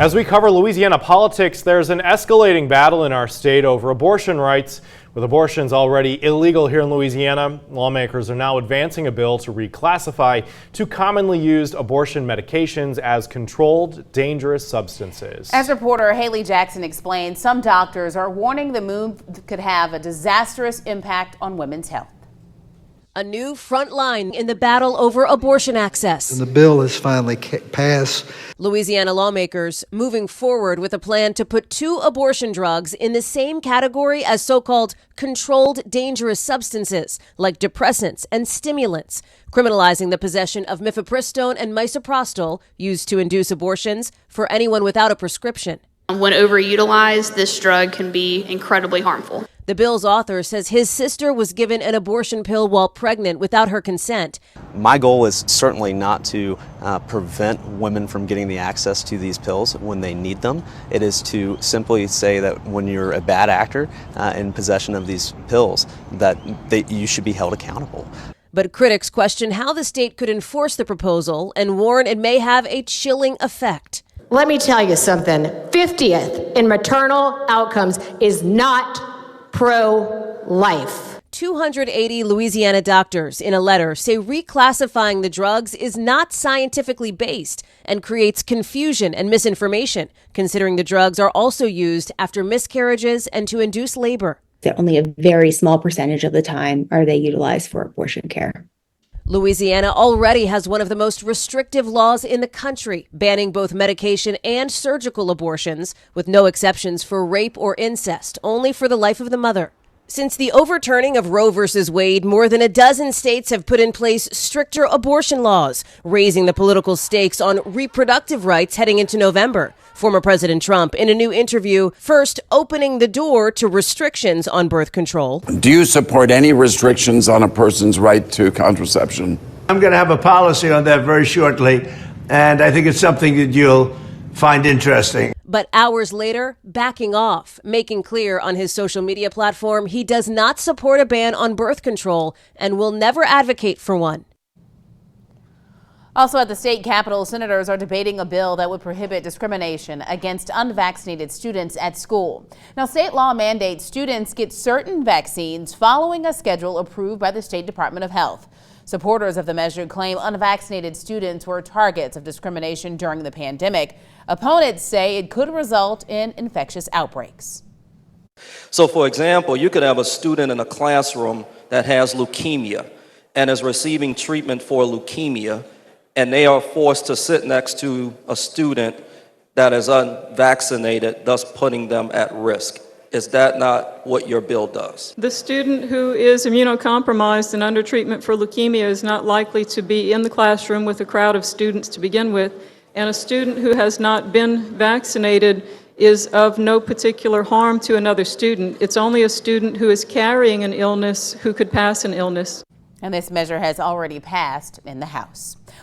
As we cover Louisiana politics, there's an escalating battle in our state over abortion rights. With abortions already illegal here in Louisiana, lawmakers are now advancing a bill to reclassify two commonly used abortion medications as controlled dangerous substances. As reporter Haley Jackson explained, some doctors are warning the move could have a disastrous impact on women's health. A new front line in the battle over abortion access. And the bill is finally passed. Louisiana lawmakers moving forward with a plan to put two abortion drugs in the same category as so-called controlled dangerous substances like depressants and stimulants, criminalizing the possession of mifepristone and misoprostol used to induce abortions for anyone without a prescription. When overutilized, this drug can be incredibly harmful. The bill's author says his sister was given an abortion pill while pregnant without her consent. My goal is certainly not to prevent women from getting the access to these pills when they need them. It is to simply say that when you're a bad actor in possession of these pills, that you should be held accountable. But critics question how the state could enforce the proposal and warn it may have a chilling effect. Let me tell you something. 50th in maternal outcomes is not pro-life. 280 Louisiana doctors in a letter say reclassifying the drugs is not scientifically based and creates confusion and misinformation, considering the drugs are also used after miscarriages and to induce labor. That only a very small percentage of the time are they utilized for abortion care. Louisiana already has one of the most restrictive laws in the country, banning both medication and surgical abortions, with no exceptions for rape or incest, only for the life of the mother. Since the overturning of Roe v. Wade, more than a dozen states have put in place stricter abortion laws, raising the political stakes on reproductive rights heading into November. Former President Trump, in a new interview, first opening the door to restrictions on birth control. Do you support any restrictions on a person's right to contraception? I'm going to have a policy on that very shortly, and I think it's something that you'll find interesting. But hours later, backing off, making clear on his social media platform he does not support a ban on birth control and will never advocate for one. Also at the state capitol, senators are debating a bill that would prohibit discrimination against unvaccinated students at school. Now, state law mandates students get certain vaccines following a schedule approved by the State Department of Health. Supporters of the measure claim unvaccinated students were targets of discrimination during the pandemic. Opponents say it could result in infectious outbreaks. So, for example, you could have a student in a classroom that has leukemia and is receiving treatment for leukemia, and they are forced to sit next to a student that is unvaccinated, thus putting them at risk. Is that not what your bill does? The student who is immunocompromised and under treatment for leukemia is not likely to be in the classroom with a crowd of students to begin with, and a student who has not been vaccinated is of no particular harm to another student. It's only a student who is carrying an illness who could pass an illness. And this measure has already passed in the House.